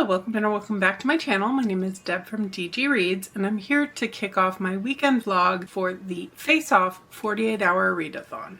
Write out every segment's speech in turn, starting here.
welcome and welcome back to my channel. My name is Deb from DG Reads, and I'm here to kick off my weekend vlog for the FaceOff 48-hour readathon.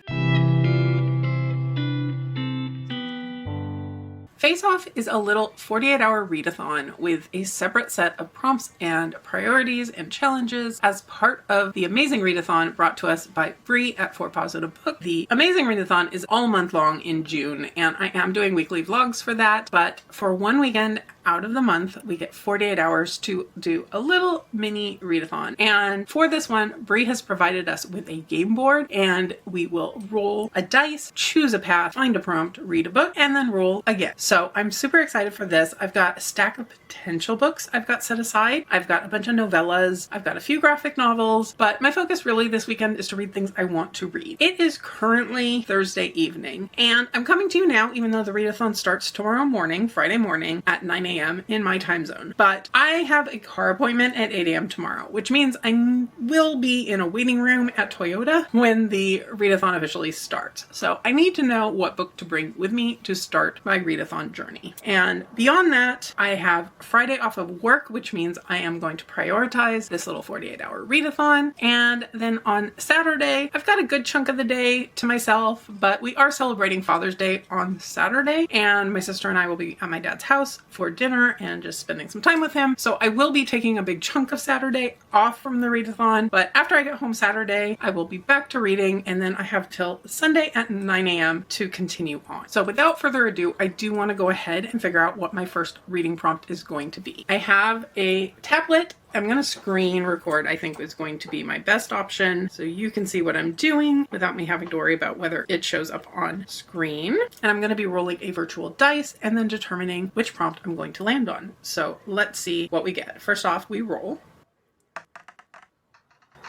FaceOff is a little 48-hour readathon with a separate set of prompts and priorities and challenges as part of the Amazing Readathon brought to us by Bree at 4 Positive Book. The Amazing Readathon is all month long in June, and I am doing weekly vlogs for that, but for one weekend out of the month, we get 48 hours to do a little mini readathon. And for this one, Bree has provided us with a game board, and we will roll a dice, choose a path, find a prompt, read a book, and then roll again. So I'm super excited for this. I've got a stack of potential books I've got set aside. I've got a bunch of novellas. I've got a few graphic novels, but my focus really this weekend is to read things I want to read. It is currently Thursday evening, and I'm coming to you now, even though the readathon starts tomorrow morning, Friday morning at 9 a.m. in my time zone. But I have a car appointment at 8 a.m. tomorrow, which means I will be in a waiting room at Toyota when the readathon officially starts. So I need to know what book to bring with me to start my readathon journey. And beyond that, I have Friday off of work, which means I am going to prioritize this little 48-hour readathon. And then on Saturday, I've got a good chunk of the day to myself, but we are celebrating Father's Day on Saturday, and my sister and I will be at my dad's house for dinner and just spending some time with him. So I will be taking a big chunk of Saturday off from the readathon, but after I get home Saturday, I will be back to reading, and then I have till Sunday at 9 a.m. to continue on. So without further ado, I do want to go ahead and figure out what my first reading prompt is going to be. I have a tablet. I'm going to screen record, I think is going to be my best option, so you can see what I'm doing without me having to worry about whether it shows up on screen. And I'm going to be rolling a virtual dice and then determining which prompt I'm going to land on. So let's see what we get. First off, we roll.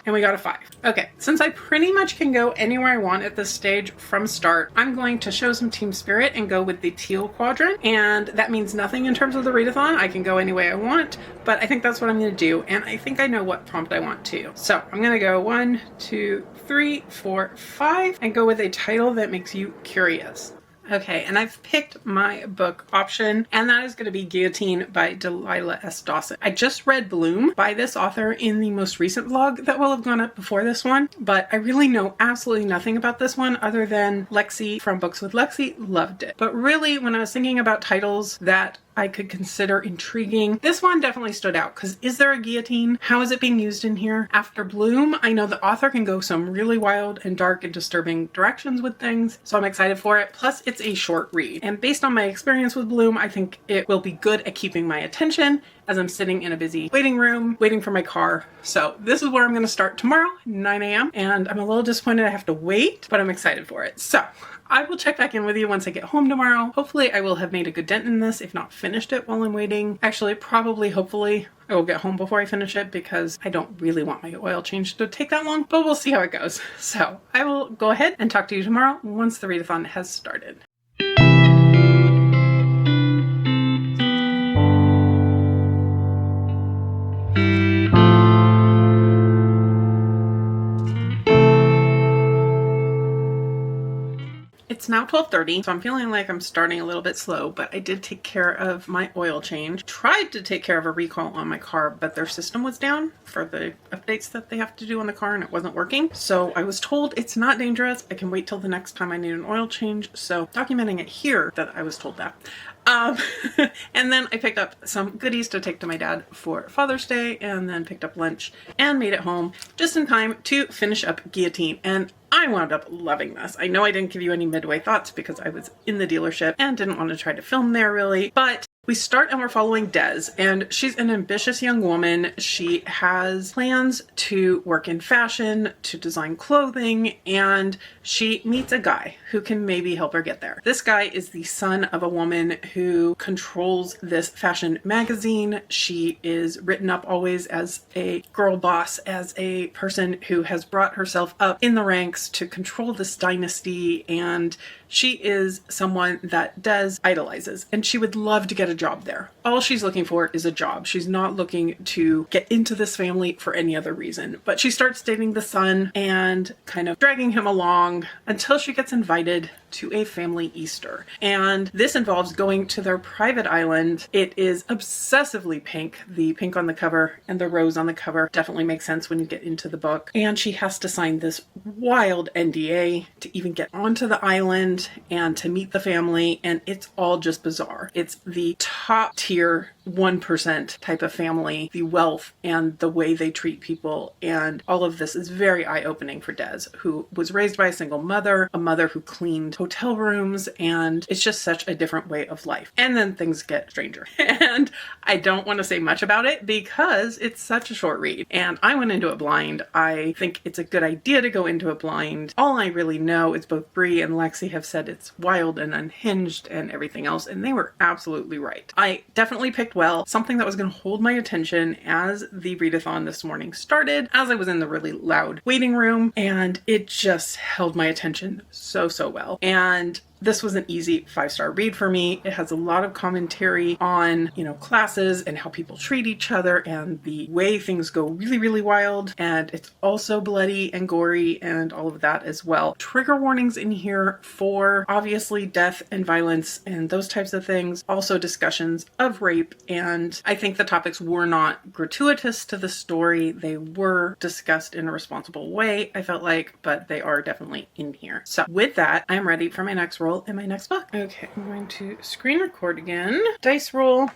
And we got a 5. Okay, since I pretty much can go anywhere I want at this stage from start, I'm going to show some team spirit and go with the teal quadrant. And that means nothing in terms of the readathon. I can go any way I want, but I think that's what I'm going to do. And I think I know what prompt I want too. So I'm going to go 1, 2, 3, 4, 5 and go with a title that makes you curious. Okay, and I've picked my book option, and that is going to be Guillotine by Delilah S. Dawson. I just read Bloom by this author in the most recent vlog that will have gone up before this one, but I really know absolutely nothing about this one other than Lexie from Books with Lexie loved it. But really, when I was thinking about titles that I could consider intriguing, this one definitely stood out because is there a guillotine? How is it being used in here? After Bloom, I know the author can go some really wild and dark and disturbing directions with things, so I'm excited for it. Plus, it's a short read. And based on my experience with Bloom, I think it will be good at keeping my attention as I'm sitting in a busy waiting room, waiting for my car. So this is where I'm going to start tomorrow, 9 a.m. And I'm a little disappointed I have to wait, but I'm excited for it. So I will check back in with you once I get home tomorrow. Hopefully I will have made a good dent in this, if not finished it while I'm waiting. Actually, probably, hopefully, I will get home before I finish it because I don't really want my oil change to take that long, but we'll see how it goes. So I will go ahead and talk to you tomorrow once the readathon has started. It's now 12:30, so I'm feeling like I'm starting a little bit slow, but I did take care of my oil change. Tried to take care of a recall on my car, but their system was down for the updates that they have to do on the car, and it wasn't working. So I was told it's not dangerous. I can wait till the next time I need an oil change. So documenting it here that I was told that. And then I picked up some goodies to take to my dad for Father's Day, and then picked up lunch and made it home just in time to finish up Guillotine. And I wound up loving this. I know I didn't give you any midway thoughts because I was in the dealership and didn't want to try to film there really, but we start and we're following Des, and she's an ambitious young woman. She has plans to work in fashion, to design clothing, and she meets a guy who can maybe help her get there. This guy is the son of a woman who controls this fashion magazine. She is written up always as a girl boss, as a person who has brought herself up in the ranks to control this dynasty, and she is someone that Des idolizes, and she would love to get a job there. All she's looking for is a job. She's not looking to get into this family for any other reason. But she starts dating the son and kind of dragging him along until she gets invited to a family Easter. And this involves going to their private island. It is obsessively pink. The pink on the cover and the rose on the cover definitely makes sense when you get into the book. And she has to sign this wild NDA to even get onto the island and to meet the family. And it's all just bizarre. It's the top tier 1% type of family, the wealth and the way they treat people. And all of this is very eye-opening for Des, who was raised by a single mother, a mother who cleaned hotel rooms, and it's just such a different way of life. And then things get stranger. And I don't want to say much about it because it's such a short read. And I went into it blind. I think it's a good idea to go into it blind. All I really know is both Bree and Lexie have said it's wild and unhinged and everything else, and they were absolutely right. I definitely picked well, something that was going to hold my attention as the readathon this morning started, as I was in the really loud waiting room, and it just held my attention so well. And this was an easy 5-star read for me. It has a lot of commentary on, classes and how people treat each other and the way things go really wild. And it's also bloody and gory and all of that as well. Trigger warnings in here for obviously death and violence and those types of things. Also discussions of rape. And I think the topics were not gratuitous to the story. They were discussed in a responsible way, I felt like, but they are definitely in here. So with that, I'm ready for my next roll in my next book. Okay, I'm going to screen record again. Dice roll,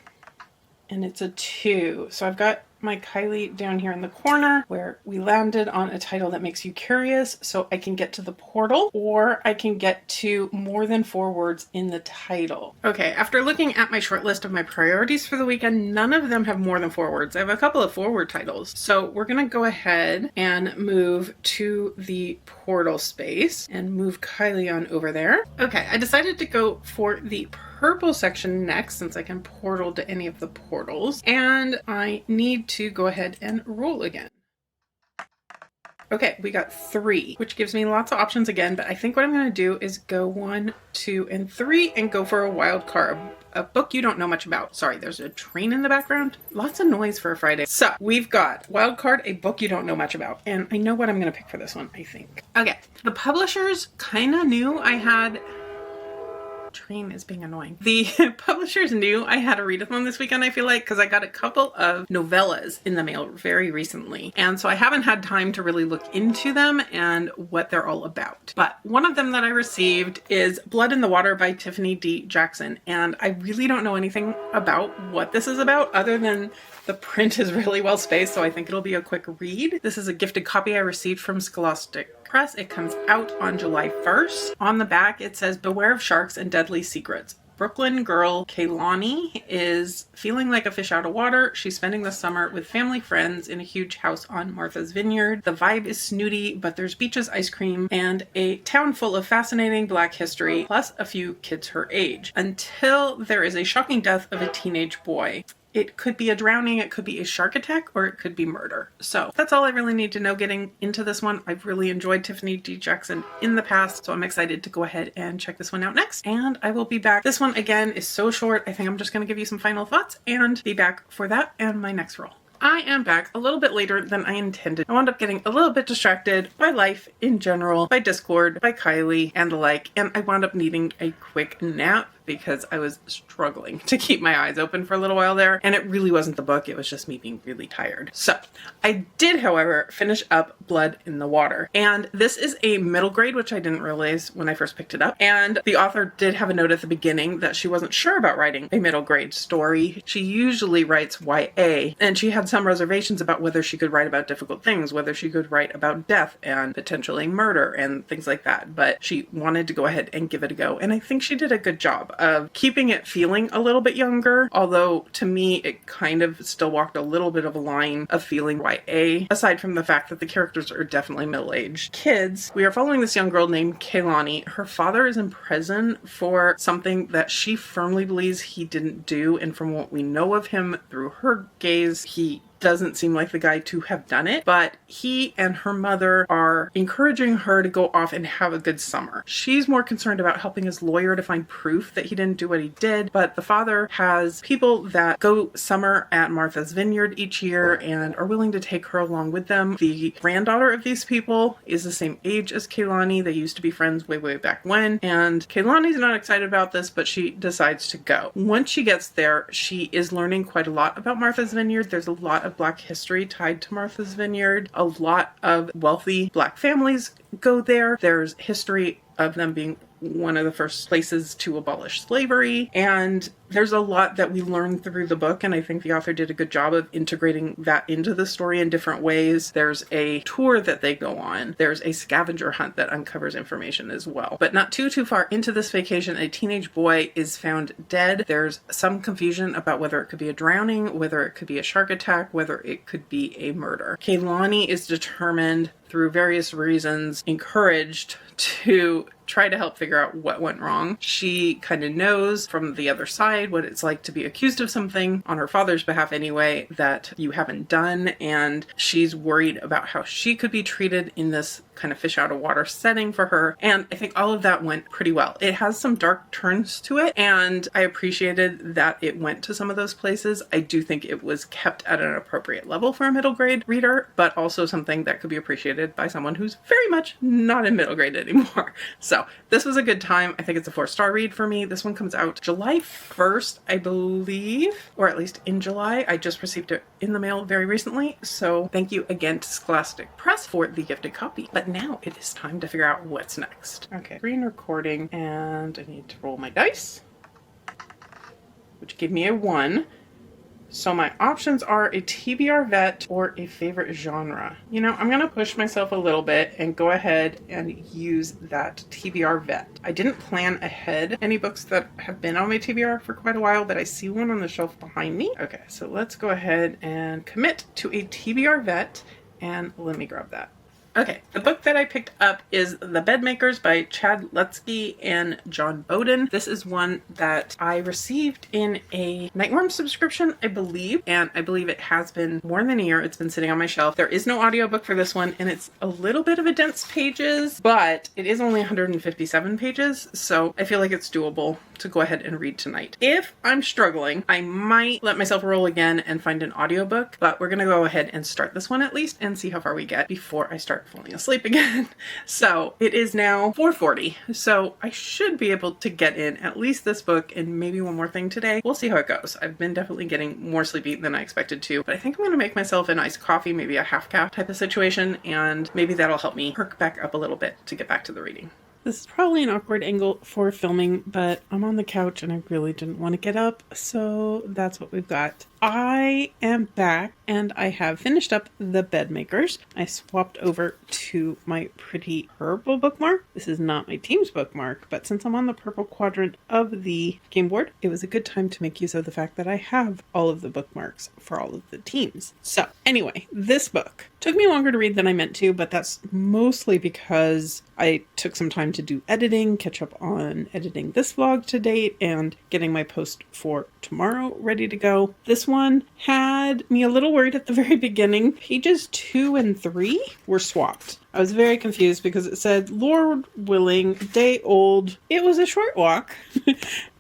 and it's a 2. So I've got my Kylie down here in the corner where we landed on a title that makes you curious, so I can get to the portal or I can get to more than 4 words in the title. Okay, after looking at my short list of my priorities for the weekend, none of them have more than 4 words. I have a couple of 4-word titles. So we're gonna go ahead and move to the portal space and move Kylie on over there. Okay, I decided to go for the purple section next since I can portal to any of the portals, and I need to go ahead and roll again. Okay, we got 3, which gives me lots of options again, but I think what I'm going to do is go 1, 2, and 3 and go for a wild card. A book you don't know much about. Sorry, there's a train in the background. Lots of noise for a Friday. So we've got wild card, a book you don't know much about. And I know what I'm going to pick for this one, I think. Okay, the publishers kind of knew I had... Train is being annoying. The publishers knew I had a readathon this weekend, I feel like, because I got a couple of novellas in the mail very recently. And so I haven't had time to really look into them and what they're all about. But one of them that I received is Blood in the Water by Tiffany D. Jackson. And I really don't know anything about what this is about other than the print is really well spaced, so I think it'll be a quick read. This is a gifted copy I received from Scholastic Press. It comes out on July 1st. On the back, it says, "Beware of sharks and deadly secrets." Brooklyn girl Kaylani is feeling like a fish out of water. She's spending the summer with family friends in a huge house on Martha's Vineyard. The vibe is snooty, but there's beaches, ice cream, and a town full of fascinating Black history, plus a few kids her age, until there is a shocking death of a teenage boy. It could be a drowning, it could be a shark attack, or it could be murder. So that's all I really need to know getting into this one. I've really enjoyed Tiffany D. Jackson in the past, so I'm excited to go ahead and check this one out next. And I will be back. This one, again, is so short. I think I'm just going to give you some final thoughts and be back for that and my next roll. I am back a little bit later than I intended. I wound up getting a little bit distracted by life in general, by Discord, by Kylie, and the like, and I wound up needing a quick nap because I was struggling to keep my eyes open for a little while there, and it really wasn't the book, it was just me being really tired. So I did, however, finish up Blood in the Water, and this is a middle grade, which I didn't realize when I first picked it up, and the author did have a note at the beginning that she wasn't sure about writing a middle grade story. She usually writes YA, and she had some reservations about whether she could write about difficult things, whether she could write about death and potentially murder and things like that, but she wanted to go ahead and give it a go, and I think she did a good job of keeping it feeling a little bit younger, although to me it kind of still walked a little bit of a line of feeling YA, aside from the fact that the characters are definitely middle-aged kids. We are following this young girl named Kaylani. Her father is in prison for something that she firmly believes he didn't do, and from what we know of him through her gaze, he doesn't seem like the guy to have done it, but he and her mother are encouraging her to go off and have a good summer. She's more concerned about helping his lawyer to find proof that he didn't do what he did, but the father has people that go summer at Martha's Vineyard each year and are willing to take her along with them. The granddaughter of these people is the same age as Kaylani. They used to be friends way back when, and Kaylani's not excited about this, but she decides to go. Once she gets there, she is learning quite a lot about Martha's Vineyard. There's a lot of Black history tied to Martha's Vineyard. A lot of wealthy Black families go there. There's history of them being one of the first places to abolish slavery. And there's a lot that we learn through the book, and I think the author did a good job of integrating that into the story in different ways. There's a tour that they go on. There's a scavenger hunt that uncovers information as well. But not too far into this vacation, a teenage boy is found dead. There's some confusion about whether it could be a drowning, whether it could be a shark attack, whether it could be a murder. Kaylani is determined, through various reasons, encouraged to try to help figure out what went wrong. She kind of knows from the other side what it's like to be accused of something, on her father's behalf anyway, that you haven't done, and she's worried about how she could be treated in this kind of fish out of water setting for her. And I think all of that went pretty well. It has some dark turns to it, and I appreciated that it went to some of those places. I do think it was kept at an appropriate level for a middle grade reader, but also something that could be appreciated by someone who's very much not in middle grade anymore. So this was a good time. I think it's a 4-star read for me. This one comes out July 1st, I believe, or at least in July. I just received it in the mail very recently. So thank you again to Scholastic Press for the gifted copy. But now it is time to figure out what's next. Okay, screen recording, and I need to roll my dice, which gave me a 1. So my options are a TBR vet or a favorite genre. You know, I'm going to push myself a little bit and go ahead and use that TBR vet. I didn't plan ahead any books that have been on my TBR for quite a while, but I see one on the shelf behind me. Okay, so let's go ahead and commit to a TBR vet, and let me grab that. Okay, the book that I picked up is The Bedmakers by Chad Lexie and John Bowden. This is one that I received in a Nightworm subscription, I believe, and I believe it has been more than a year. It's been sitting on my shelf. There is no audiobook for this one, and it's a little bit of a dense pages, but it is only 157 pages, so I feel like it's doable to go ahead and read tonight. If I'm struggling, I might let myself roll again and find an audiobook, but we're gonna go ahead and start this one at least and see how far we get before I start falling asleep again. So it is now 4:40, so I should be able to get in at least this book and maybe one more thing today. We'll see how it goes. I've been definitely getting more sleepy than I expected to, but I think I'm gonna make myself an iced coffee, maybe a half cap type of situation, and maybe that'll help me perk back up a little bit to get back to the reading. This is probably an awkward angle for filming, but I'm on the couch and I really didn't want to get up, so that's what we've got. I am back and I have finished up The Bedmakers. I swapped over to my pretty purple bookmark. This is not my team's bookmark, but since I'm on the purple quadrant of the game board, it was a good time to make use of the fact that I have all of the bookmarks for all of the teams. So anyway, this book took me longer to read than I meant to, but that's mostly because I took some time to do editing, catch up on editing this vlog to date, and getting my post for tomorrow ready to go. This one had me a little worried at the very beginning. Pages 2 and 3 were swapped. I was very confused because it said, Lord willing, day old. It was a short walk.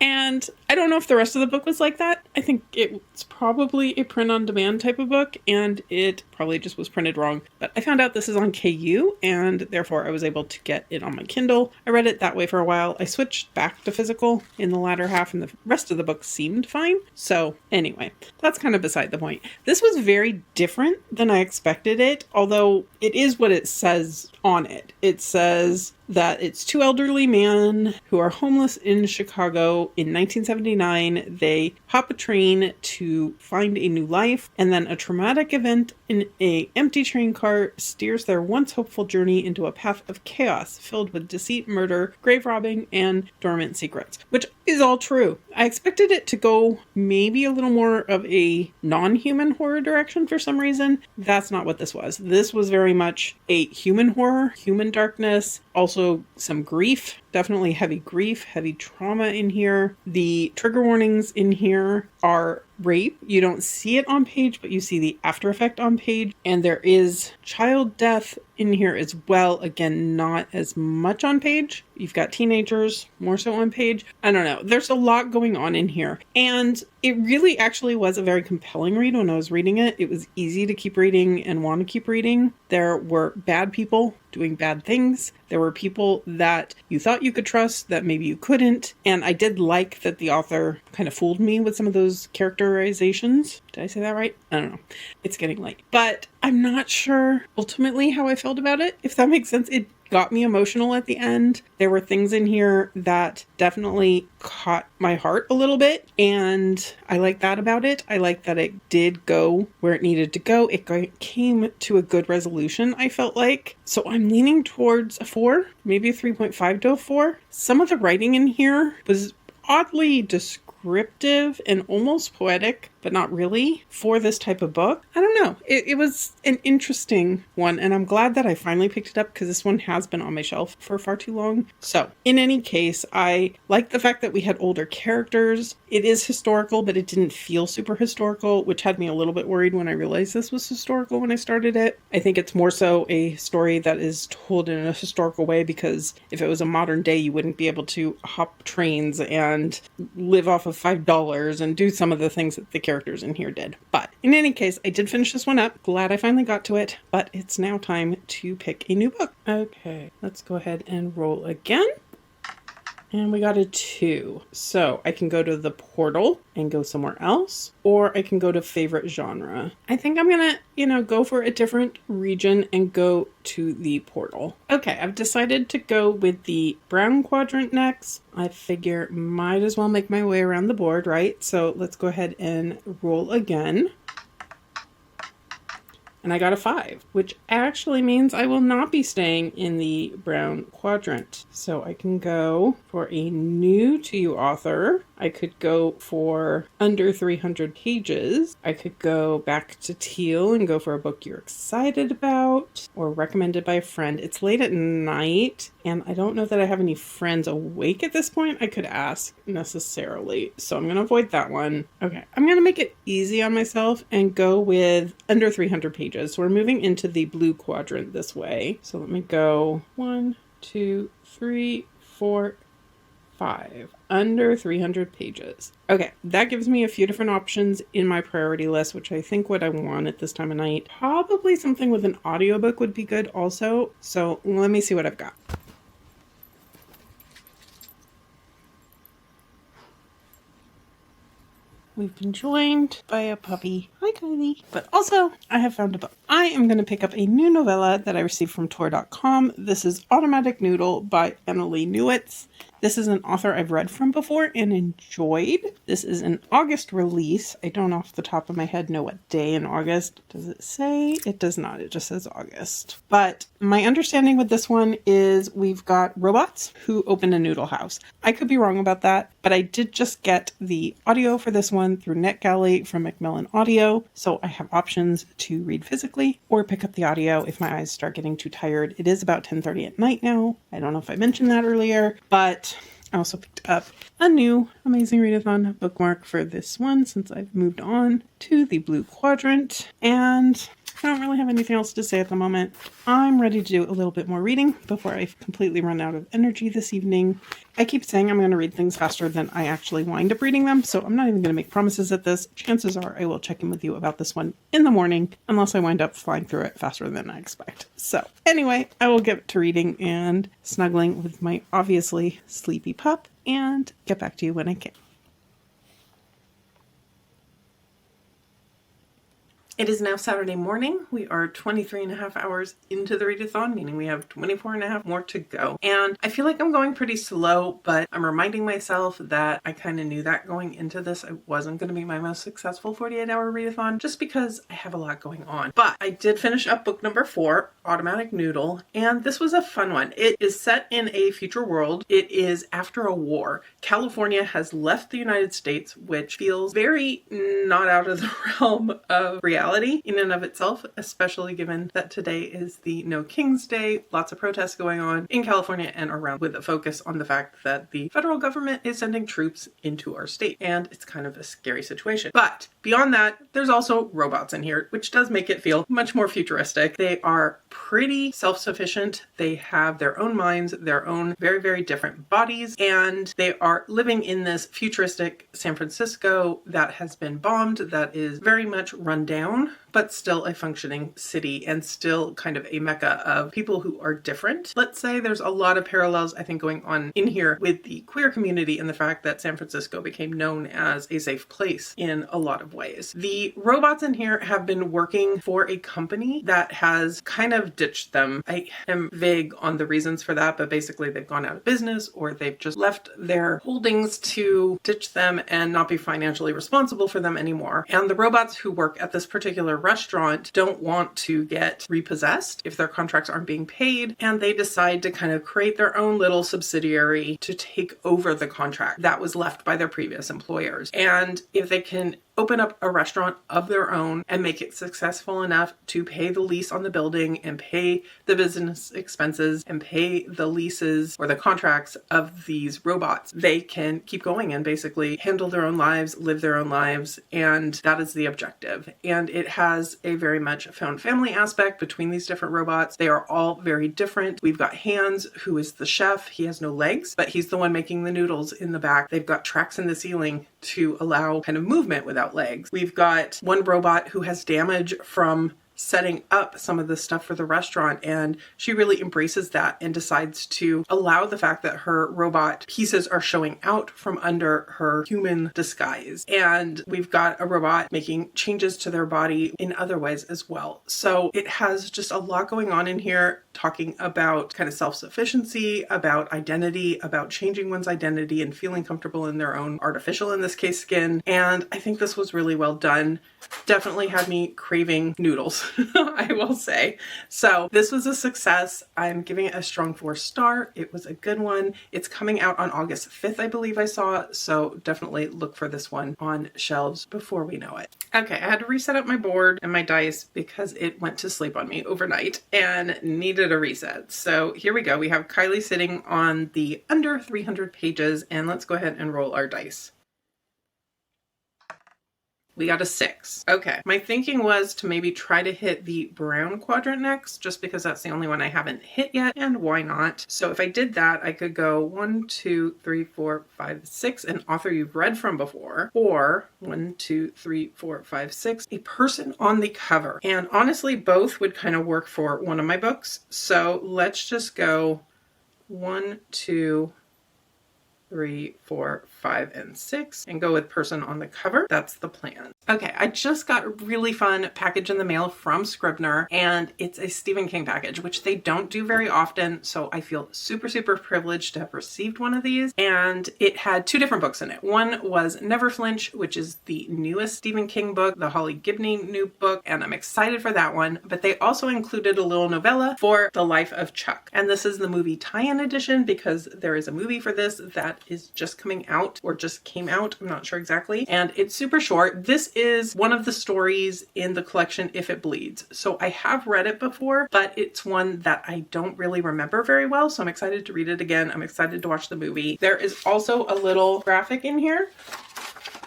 And I don't know if the rest of the book was like that. I think it's probably a print-on-demand type of book, and it probably just was printed wrong. But I found out this is on KU, and therefore I was able to get it on my Kindle. I read it that way for a while. I switched back to physical in the latter half, and the rest of the book seemed fine. So anyway, that's kind of beside the point. This was very different than I expected it, although it is what it says on it. It says that it's 2 elderly men who are homeless in Chicago in 1979. They hop a train to find a new life, and then a traumatic event in an empty train car steers their once hopeful journey into a path of chaos filled with deceit, murder, grave robbing, and dormant secrets, which is all true. I expected it to go maybe a little more of a non-human horror direction for some reason. That's not what this was. This was very much a human horror, human darkness, also some grief definitely heavy grief, heavy trauma in here. The trigger warnings in here are rape. You don't see it on page, but you see the after effect on page. And there is child death in here as well. Again, not as much on page. You've got teenagers, more so on page. I don't know. There's a lot going on in here. And it really actually was a very compelling read when I was reading it. It was easy to keep reading and want to keep reading. There were bad people doing bad things. There were people that you thought you could trust that maybe you couldn't. And I did like that the author kind of fooled me with some of those characterizations. Did I say that right? I don't know. It's getting late. But I'm not sure ultimately how I felt about it, if that makes sense. It got me emotional at the end. There were things in here that definitely caught my heart a little bit, and I like that about it. I like that it did go where it needed to go. It came to a good resolution, I felt like. So I'm leaning towards a 4, maybe a 3.5 to a 4. Some of the writing in here was oddly descriptive and almost poetic, but not really, for this type of book. I don't know. It was an interesting one, and I'm glad that I finally picked it up because this one has been on my shelf for far too long. So, in any case, I like the fact that we had older characters. It is historical, but it didn't feel super historical, which had me a little bit worried when I realized this was historical when I started it. I think it's more so a story that is told in a historical way, because if it was a modern day, you wouldn't be able to hop trains and live off of $5 and do some of the things that the characters in here did. But in any case, I did finish this one up. Glad I finally got to it, but it's now time to pick a new book. Okay, let's go ahead and roll again. And we got a 2. So I can go to the portal and go somewhere else, or I can go to favorite genre. I think I'm gonna, go for a different region and go to the portal. Okay, I've decided to go with the brown quadrant next. I figure might as well make my way around the board, right? So let's go ahead and roll again. And I got a 5, which actually means I will not be staying in the brown quadrant. So I can go for a new to you author. I could go for under 300 pages. I could go back to teal and go for a book you're excited about or recommended by a friend. It's late at night and I don't know that I have any friends awake at this point I could ask necessarily. So I'm going to avoid that one. Okay, I'm going to make it easy on myself and go with under 300 pages. So we're moving into the blue quadrant this way. So let me go 1, 2, 3, 4, 5. Under 300 pages. Okay, that gives me a few different options in my priority list, which I think what I want at this time of night. Probably something with an audiobook would be good also. So let me see what I've got. We've been joined by a puppy. Hi, Kylie. But also, I have found a book. I am going to pick up a new novella that I received from Tor.com. This is Automatic Noodle by Annalee Newitz. This is an author I've read from before and enjoyed. This is an August release. I don't off the top of my head know what day in August. Does it say? It does not. It just says August. But my understanding with this one is we've got robots who open a noodle house. I could be wrong about that, but I did just get the audio for this one through NetGalley from Macmillan Audio. So I have options to read physically or pick up the audio if my eyes start getting too tired. It is about 10:30 at night now. I don't know if I mentioned that earlier, but I also picked up a new Amazing Readathon bookmark for this one since I've moved on to the blue quadrant, and I don't really have anything else to say at the moment. I'm ready to do a little bit more reading before I completely run out of energy this evening. I keep saying I'm going to read things faster than I actually wind up reading them, so I'm not even going to make promises at this. Chances are I will check in with you about this one in the morning, unless I wind up flying through it faster than I expect. So anyway, I will get to reading and snuggling with my obviously sleepy pup and get back to you when I can. It is now Saturday morning. We are 23 and a half hours into the readathon, meaning we have 24 and a half more to go. And I feel like I'm going pretty slow, but I'm reminding myself that I kind of knew that going into this. I wasn't going to be my most successful 48-hour readathon just because I have a lot going on. But I did finish up book number 4, Automatic Noodle, and this was a fun one. It is set in a future world. It is after a war. California has left the United States, which feels very not out of the realm of reality reality in and of itself, especially given that today is the No Kings Day. Lots of protests going on in California and around, with a focus on the fact that the federal government is sending troops into our state. And it's kind of a scary situation. But beyond that, there's also robots in here, which does make it feel much more futuristic. They are pretty self-sufficient. They have their own minds, their own very, very different bodies, and they are living in this futuristic San Francisco that has been bombed, that is very much run down, but still a functioning city and still kind of a mecca of people who are different. Let's say there's a lot of parallels, I think, going on in here with the queer community and the fact that San Francisco became known as a safe place in a lot of ways. The robots in here have been working for a company that has kind of ditched them. I am vague on the reasons for that, but basically they've gone out of business or they've just left their holdings to ditch them and not be financially responsible for them anymore. And the robots who work at this particular restaurant don't want to get repossessed if their contracts aren't being paid, and they decide to kind of create their own little subsidiary to take over the contract that was left by their previous employers. And if they can open up a restaurant of their own and make it successful enough to pay the lease on the building and pay the business expenses and pay the leases or the contracts of these robots, they can keep going and basically handle their own lives, live their own lives, and that is the objective. And it has a very much found family aspect between these different robots. They are all very different. We've got Hans, who is the chef. He has no legs, but he's the one making the noodles in the back. They've got tracks in the ceiling to allow kind of movement without legs. We've got one robot who has damage from setting up some of the stuff for the restaurant, and she really embraces that and decides to allow the fact that her robot pieces are showing out from under her human disguise. And we've got a robot making changes to their body in other ways as well. So it has just a lot going on in here, talking about kind of self-sufficiency, about identity, about changing one's identity and feeling comfortable in their own artificial, in this case, skin. And I think this was really well done. Definitely had me craving noodles, I will say. So this was a success. I'm giving it a strong 4-star. It was a good one. It's coming out on August 5th, I believe I saw. So definitely look for this one on shelves before we know it. Okay, I had to reset up my board and my dice because it went to sleep on me overnight and needed a reset. So here we go. We have Kylie sitting on the under 300 pages, and let's go ahead and roll our dice. We got a 6. Okay. My thinking was to maybe try to hit the brown quadrant next, just because that's the only one I haven't hit yet, and why not? So if I did that, I could go 1, 2, 3, 4, 5, 6, an author you've read from before, or 1, 2, 3, 4, 5, 6, a person on the cover. And honestly, both would kind of work for one of my books. So let's just go 1, 2, 3, 4, 5, and 6 and go with person on the cover. That's the plan. Okay, I just got a really fun package in the mail from Scribner, and it's a Stephen King package, which they don't do very often, so I feel super, super privileged to have received one of these. And it had 2 different books in it. One was Never Flinch, which is the newest Stephen King book, the Holly Gibney new book, and I'm excited for that one. But they also included a little novella for The Life of Chuck. And this is the movie tie-in edition, because there is a movie for this that is just coming out, or just came out, I'm not sure exactly, and it's super short. This is one of the stories in the collection If It Bleeds. So I have read it before, but it's one that I don't really remember very well, so I'm excited to read it again. I'm excited to watch the movie. There is also a little graphic in here,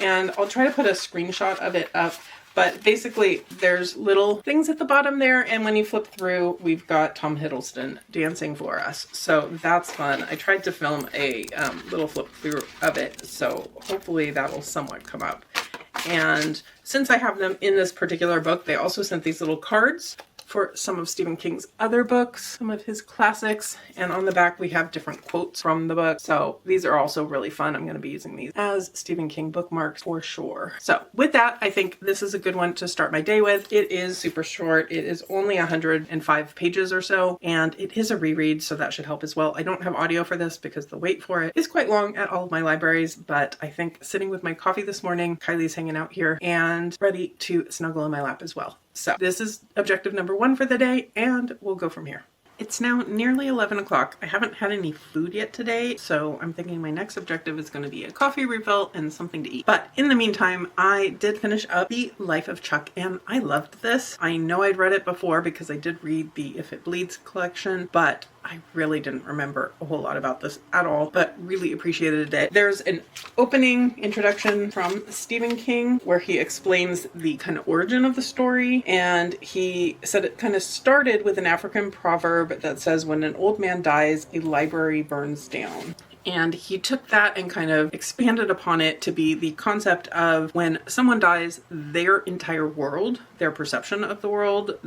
and I'll try to put a screenshot of it up. But basically, there's little things at the bottom there, and when you flip through, we've got Tom Hiddleston dancing for us. So that's fun. I tried to film a little flip through of it, so hopefully that will somewhat come up. And since I have them in this particular book, they also sent these little cards for some of Stephen King's other books, some of his classics, and on the back we have different quotes from the book. So these are also really fun. I'm going to be using these as Stephen King bookmarks for sure. So with that, I think this is a good one to start my day with. It is super short. It is only 105 pages or so, and it is a reread, so that should help as well. I don't have audio for this because the wait for it is quite long at all of my libraries, but I think sitting with my coffee this morning, Kylie's hanging out here and ready to snuggle in my lap as well. So this is objective number 1 for the day, and we'll go from here. It's now nearly 11 o'clock. I haven't had any food yet today, so I'm thinking my next objective is going to be a coffee refill and something to eat. But in the meantime, I did finish up The Life of Chuck, and I loved this. I know I'd read it before because I did read the If It Bleeds collection, but I really didn't remember a whole lot about this at all, but really appreciated it. There's an opening introduction from Stephen King where he explains the kind of origin of the story, and he said it kind of started with an African proverb that says, when an old man dies, a library burns down. And he took that and kind of expanded upon it to be the concept of when someone dies, their entire world, their perception of the world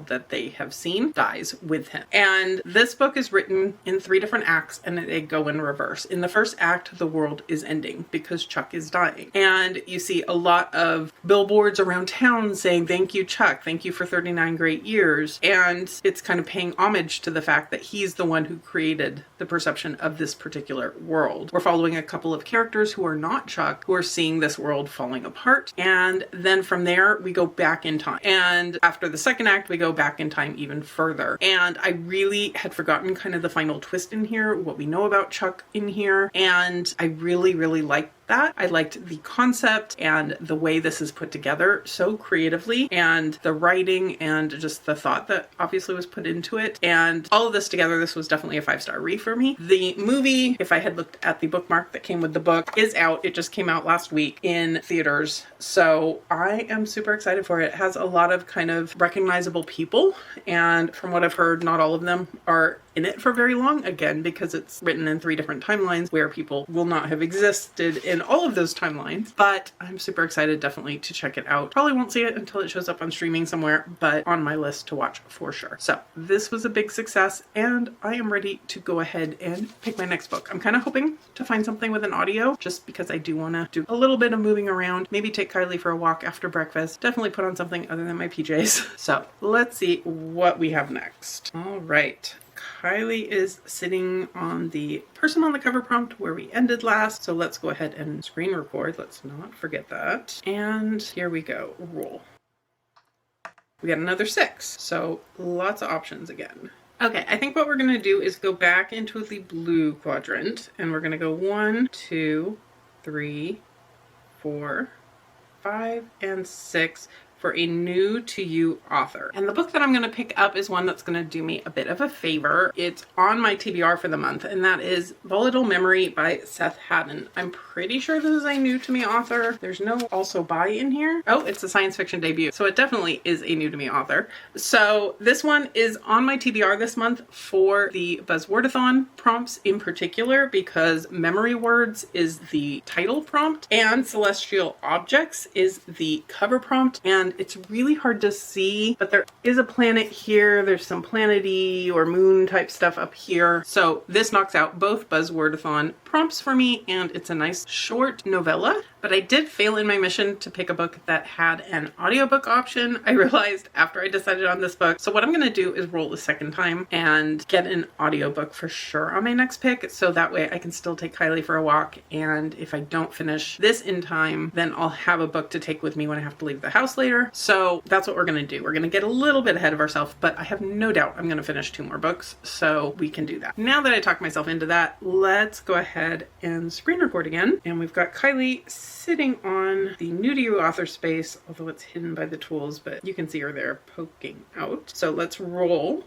that they have seen, dies with him. And this book is written in 3 different acts, and they go in reverse. In the first act, the world is ending because Chuck is dying. And you see a lot of billboards around town saying, "Thank you, Chuck. Thank you for 39 great years." And it's kind of paying homage to the fact that he's the one who created the perception of this particular world. We're following a couple of characters who are not Chuck, who are seeing this world falling apart. And then from there, we go back in time. And after the second act, we go back in time even further. And I really had forgotten kind of the final twist in here, what we know about Chuck in here. And I really, really liked that. I liked the concept and the way this is put together so creatively, and the writing and just the thought that obviously was put into it. And all of this together, this was definitely a 5-star read for me. The movie, if I had looked at the bookmark that came with the book, is out. It just came out last week in theaters. So I am super excited for it. It has a lot of kind of recognizable people. And from what I've heard, not all of them are in it for very long, again, because it's written in 3 different timelines where people will not have existed in all of those timelines. But I'm super excited definitely to check it out. Probably won't see it until it shows up on streaming somewhere, but on my list to watch for sure. So this was a big success, and I am ready to go ahead and pick my next book. I'm kind of hoping to find something with an audio, just because I do want to do a little bit of moving around, maybe take Kylie for a walk after breakfast, definitely put on something other than my PJs. So let's see what we have next. All right. Kylie is sitting on the person on the cover prompt where we ended last. So let's go ahead and screen record. Let's not forget that. And here we go. Roll. We got another 6. So lots of options again. Okay, I think what we're going to do is go back into the blue quadrant, and we're going to go 1, 2, 3, 4, 5, and 6 for a new to you author. And the book that I'm going to pick up is one that's going to do me a bit of a favor. It's on my TBR for the month, and that is Volatile Memory by Seth Haddon. I'm pretty sure this is a new to me author. There's no also by in here. Oh, it's a science fiction debut. So it definitely is a new to me author. So this one is on my TBR this month for the Buzzwordathon prompts in particular, because Memory Words is the title prompt and Celestial Objects is the cover prompt. And it's really hard to see, but there is a planet here. There's some planety or moon type stuff up here. So this knocks out both Buzzwordathon prompts for me, and it's a nice short novella. But I did fail in my mission to pick a book that had an audiobook option. I realized after I decided on this book. So what I'm going to do is roll a second time and get an audiobook for sure on my next pick. So that way I can still take Kylie for a walk. And if I don't finish this in time, then I'll have a book to take with me when I have to leave the house later. So that's what we're going to do. We're going to get a little bit ahead of ourselves, but I have no doubt I'm going to finish 2 more books. So we can do that. Now that I talked myself into that, let's go ahead and screen record again. And we've got Kylie sitting on the new to you author space, although it's hidden by the tools, but you can see her there poking out. So let's roll.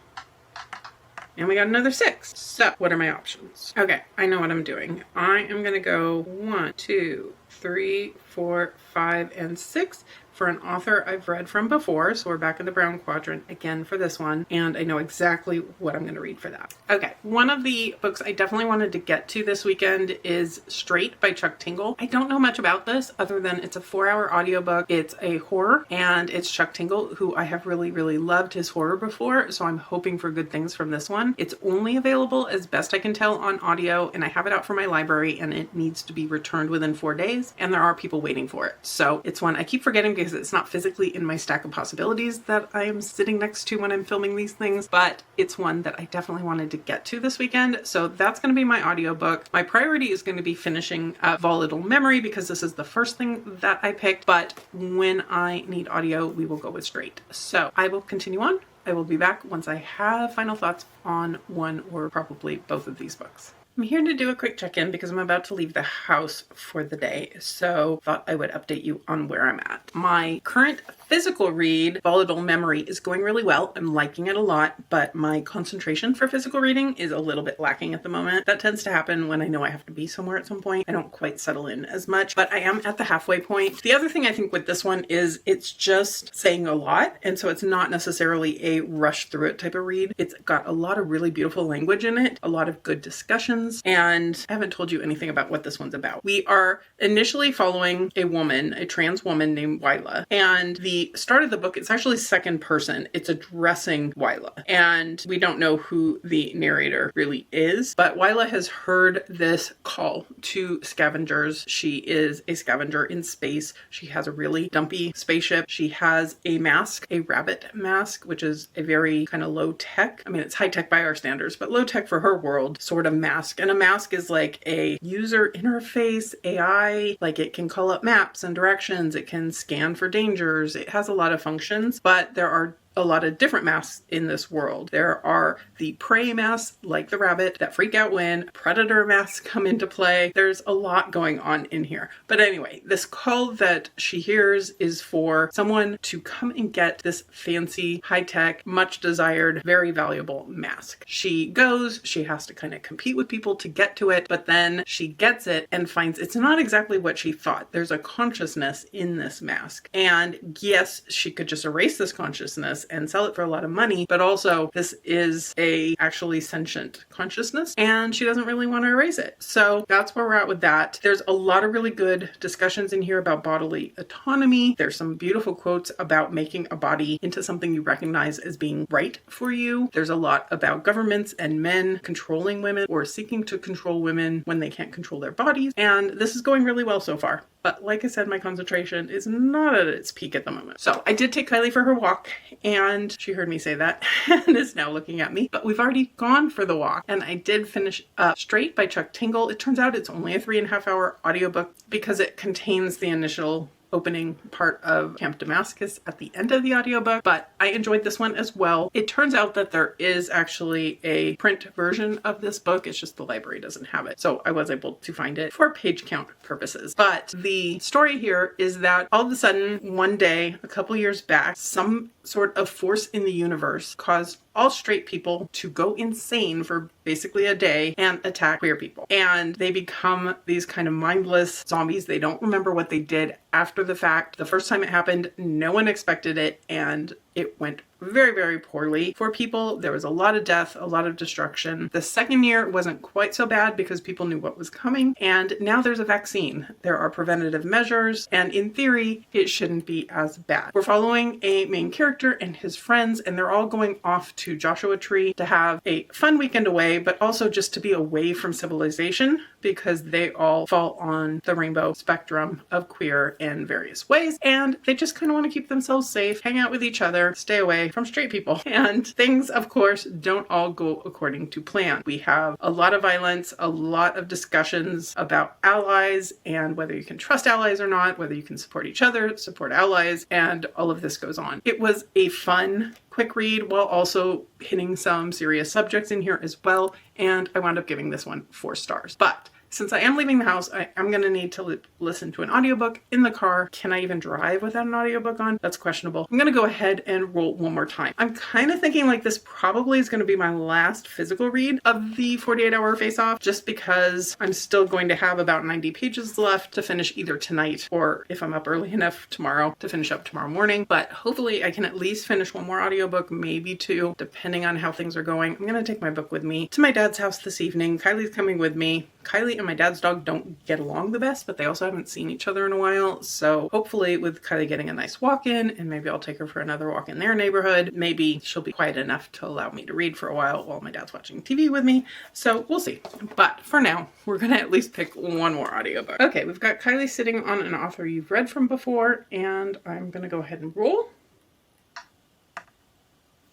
And we got another 6. So what are my options? Okay, I know what I'm doing. I am going to go 1, 2, 3, 4, 5, and 6 for an author I've read from before. So we're back in the brown quadrant again for this one. And I know exactly what I'm going to read for that. Okay, one of the books I definitely wanted to get to this weekend is Straight by Chuck Tingle. I don't know much about this other than it's a 4-hour audiobook. It's a horror, and it's Chuck Tingle, who I have really, really loved his horror before. So I'm hoping for good things from this one. It's only available, as best I can tell, on audio, and I have it out for my library, and it needs to be returned within 4 days. And there are people waiting for it. So it's one I keep forgetting because it's not physically in my stack of possibilities that I am sitting next to when I'm filming these things, but it's one that I definitely wanted to get to this weekend. So that's going to be my audiobook. My priority is going to be finishing Volatile Memory because this is the first thing that I picked, but when I need audio, we will go with Straight. So I will continue on I will be back once I have final thoughts on one or probably both of these books. I'm here to do a quick check-in because I'm about to leave the house for the day, so thought I would update you on where I'm at. My current physical read, Volatile Memory, is going really well. I'm liking it a lot, but my concentration for physical reading is a little bit lacking at the moment. That tends to happen when I know I have to be somewhere at some point. I don't quite settle in as much, but I am at the halfway point. The other thing I think with this one is it's just saying a lot, and so it's not necessarily a rush through it type of read. It's got a lot of really beautiful language in it, a lot of good discussions, and I haven't told you anything about what this one's about. We are initially following a woman, a trans woman named Wyla, and the start of the book, it's actually second person. It's addressing Wyla, and we don't know who the narrator really is, but Wyla has heard this call to scavengers. She is a scavenger in space. She has a really dumpy spaceship. She has a mask, a rabbit mask, which is a very kind of low tech. I mean, it's high tech by our standards, but low tech for her world sort of mask. And a mask is like a user interface AI, like it can call up maps and directions. It can scan for dangers. It has a lot of functions, but there are a lot of different masks in this world. There are the prey masks, like the rabbit, that freak out when predator masks come into play. There's a lot going on in here. But anyway, this call that she hears is for someone to come and get this fancy, high-tech, much desired, very valuable mask. She goes, she has to kind of compete with people to get to it, but then she gets it and finds it's not exactly what she thought. There's a consciousness in this mask. And yes, she could just erase this consciousness and sell it for a lot of money, but also this is a actually sentient consciousness and she doesn't really want to erase it. So that's where we're at with that. There's a lot of really good discussions in here about bodily autonomy. There's some beautiful quotes about making a body into something you recognize as being right for you. There's a lot about governments and men controlling women or seeking to control women when they can't control their bodies. And this is going really well so far. But like I said, my concentration is not at its peak at the moment. So I did take Kylie for her walk and she heard me say that and is now looking at me. But we've already gone for the walk and I did finish Straight by Chuck Tingle. It turns out it's only a 3.5 hour audiobook because it contains the initial opening part of Camp Damascus at the end of the audiobook, but I enjoyed this one as well. It turns out that there is actually a print version of this book. It's just the library doesn't have it. So I was able to find it for page count purposes. But the story here is that all of a sudden, one day, a couple years back, some sort of force in the universe caused all straight people to go insane for basically a day and attack queer people. And they become these kind of mindless zombies. They don't remember what they did after the fact. The first time it happened, no one expected it, and it went very, very poorly for people. There was a lot of death, a lot of destruction. The second year wasn't quite so bad because people knew what was coming. And now there's a vaccine. There are preventative measures. And in theory, it shouldn't be as bad. We're following a main character and his friends, and they're all going off to Joshua Tree to have a fun weekend away, but also just to be away from civilization because they all fall on the rainbow spectrum of queer in various ways. And they just kind of want to keep themselves safe, hang out with each other, stay away from straight people. And things, of course, don't all go according to plan. We have a lot of violence, a lot of discussions about allies and whether you can trust allies or not, whether you can support each other, support allies, and all of this goes on. It was a fun, quick read while also hitting some serious subjects in here as well. And I wound up giving this one 4 stars. But since I am leaving the house, I'm going to need to listen to an audiobook in the car. Can I even drive without an audiobook on? That's questionable. I'm going to go ahead and roll one more time. I'm kind of thinking like this probably is going to be my last physical read of the 48-hour face-off, just because I'm still going to have about 90 pages left to finish either tonight or if I'm up early enough tomorrow to finish up tomorrow morning. But hopefully I can at least finish one more audiobook, maybe 2, depending on how things are going. I'm going to take my book with me to my dad's house this evening. Kylie's coming with me. Kylie and my dad's dog don't get along the best, but they also haven't seen each other in a while. So hopefully with Kylie getting a nice walk in, and maybe I'll take her for another walk in their neighborhood, maybe she'll be quiet enough to allow me to read for a while my dad's watching TV with me. So we'll see. But for now, we're going to at least pick one more audiobook. Okay, we've got Kylie sitting on an author you've read from before, and I'm going to go ahead and roll.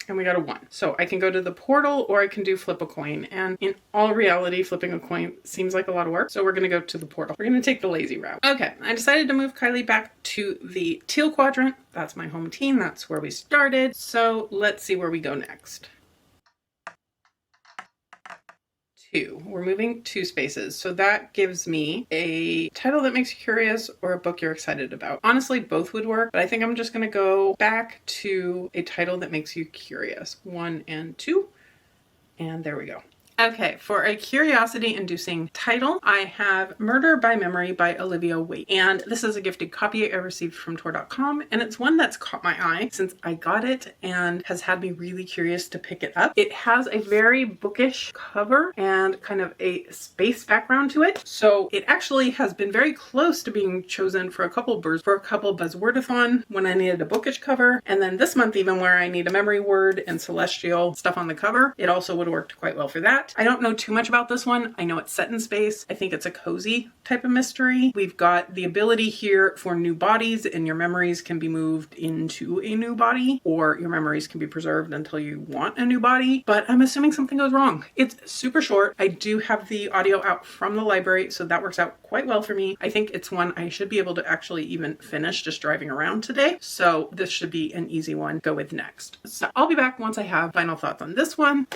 and we got a 1. So I can go to the portal or I can do flip a coin. And in all reality, flipping a coin seems like a lot of work. So we're going to go to the portal. We're going to take the lazy route. Okay, I decided to move Kylie back to the teal quadrant. That's my home team. That's where we started. So let's see where we go next. 2. We're moving 2 spaces. So that gives me a title that makes you curious or a book you're excited about. Honestly, both would work, but I think I'm just going to go back to a title that makes you curious. 1 and 2. And there we go. Okay, for a curiosity-inducing title, I have Murder by Memory by Olivia Waite. And this is a gifted copy I received from Tor.com, and it's one that's caught my eye since I got it and has had me really curious to pick it up. It has a very bookish cover and kind of a space background to it. So it actually has been very close to being chosen for a couple Buzzwordathon when I needed a bookish cover. And then this month, even where I need a memory word and celestial stuff on the cover, it also would have worked quite well for that. I don't know too much about this one. I know it's set in space. I think it's a cozy type of mystery. We've got the ability here for new bodies, and your memories can be moved into a new body, or your memories can be preserved until you want a new body, but I'm assuming something goes wrong. It's super short. I do have the audio out from the library, so that works out quite well for me. I think it's one I should be able to actually even finish just driving around today, so this should be an easy one to go with next. So I'll be back once I have final thoughts on this one,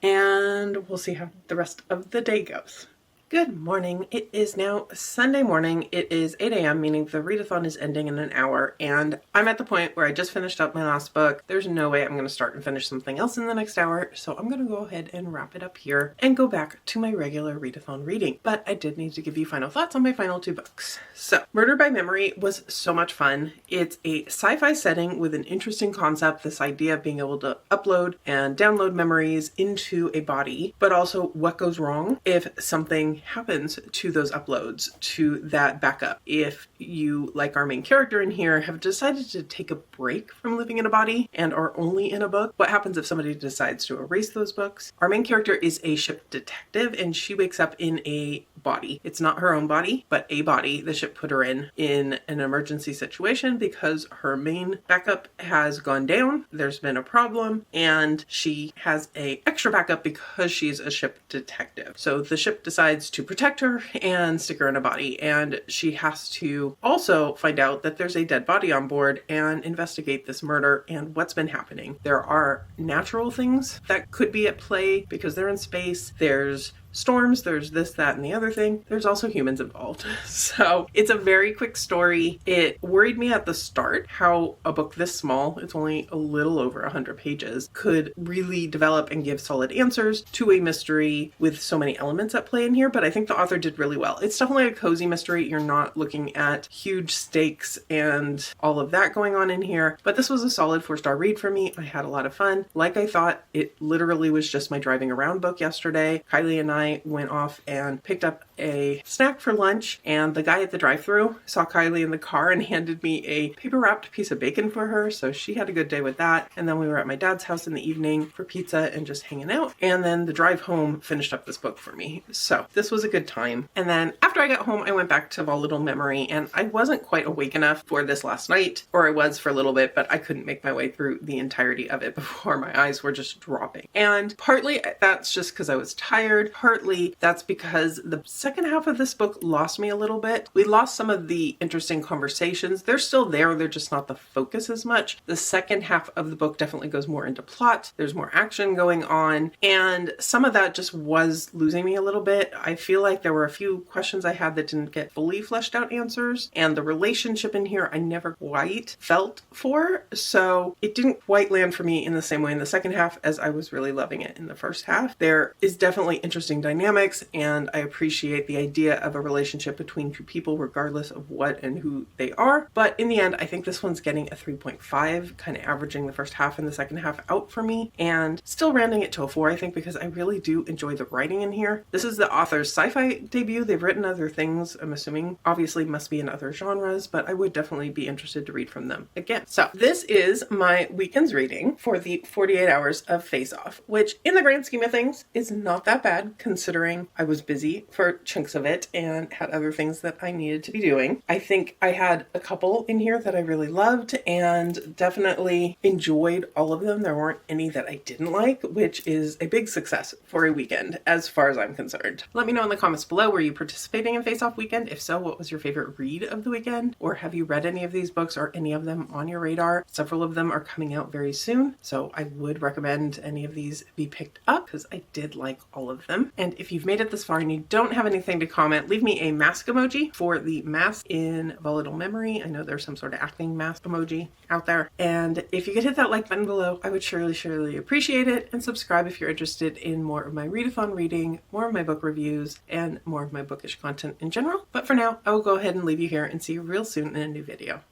and we'll see how the rest of the day goes. Good morning. It is now Sunday morning. It is 8 a.m., meaning the readathon is ending in an hour, and I'm at the point where I just finished up my last book. There's no way I'm going to start and finish something else in the next hour, so I'm going to go ahead and wrap it up here and go back to my regular readathon reading. But I did need to give you final thoughts on my final 2 books. So, Murder by Memory was so much fun. It's a sci-fi setting with an interesting concept, this idea of being able to upload and download memories into a body, but also what goes wrong if something happens to those uploads, to that backup. If you, like our main character in here, have decided to take a break from living in a body and are only in a book, what happens if somebody decides to erase those books? Our main character is a ship detective, and she wakes up in a body. It's not her own body, but a body the ship put her in an emergency situation because her main backup has gone down. There's been a problem, and she has a extra backup because she's a ship detective. So the ship decides to protect her and stick her in a body, and she has to also find out that there's a dead body on board and investigate this murder and what's been happening. There are natural things that could be at play because they're in space. There's storms, there's this, that, and the other thing. There's also humans involved. So it's a very quick story. It worried me at the start how a book this small, it's only a little over 100 pages, could really develop and give solid answers to a mystery with so many elements at play in here, but I think the author did really well. It's definitely a cozy mystery. You're not looking at huge stakes and all of that going on in here, but this was a solid 4-star read for me. I had a lot of fun. Like I thought, it literally was just my driving around book yesterday. Kylie and I went off and picked up a snack for lunch, and the guy at the drive-thru saw Kylie in the car and handed me a paper-wrapped piece of bacon for her, so she had a good day with that. And then we were at my dad's house in the evening for pizza and just hanging out, and then the drive home finished up this book for me. So this was a good time. And then after I got home, I went back to Volatile Memory, and I wasn't quite awake enough for this last night, or I was for a little bit, but I couldn't make my way through the entirety of it before my eyes were just dropping. And partly that's just because I was tired, partly that's because the second half of this book lost me a little bit. We lost some of the interesting conversations. They're still there, they're just not the focus as much. The second half of the book definitely goes more into plot. There's more action going on, and some of that just was losing me a little bit. I feel like there were a few questions I had that didn't get fully fleshed out answers, and the relationship in here I never quite felt for, so it didn't quite land for me in the same way in the second half as I was really loving it in the first half. There is definitely interesting dynamics, and I appreciate the idea of a relationship between two people regardless of what and who they are, but in the end I think this one's getting a 3.5, kind of averaging the first half and the second half out for me, and still rounding it to a 4 I think, because I really do enjoy the writing in here. This is the author's sci-fi debut. They've written other things, I'm assuming obviously must be in other genres, but I would definitely be interested to read from them again. So this is my weekend's reading for the 48 hours of FaceOff, which in the grand scheme of things is not that bad considering I was busy for chunks of it and had other things that I needed to be doing. I think I had a couple in here that I really loved and definitely enjoyed all of them. There weren't any that I didn't like, which is a big success for a weekend as far as I'm concerned. Let me know in the comments below, were you participating in FaceOff Weekend? If so, what was your favorite read of the weekend? Or have you read any of these books or any of them on your radar? Several of them are coming out very soon, so I would recommend any of these be picked up because I did like all of them. And if you've made it this far and you don't have anything to comment, leave me a mask emoji for the mask in Volatile Memory. I know there's some sort of acting mask emoji out there. And if you could hit that like button below, I would surely appreciate it. And subscribe if you're interested in more of my readathon reading, more of my book reviews, and more of my bookish content in general. But for now, I will go ahead and leave you here and see you real soon in a new video.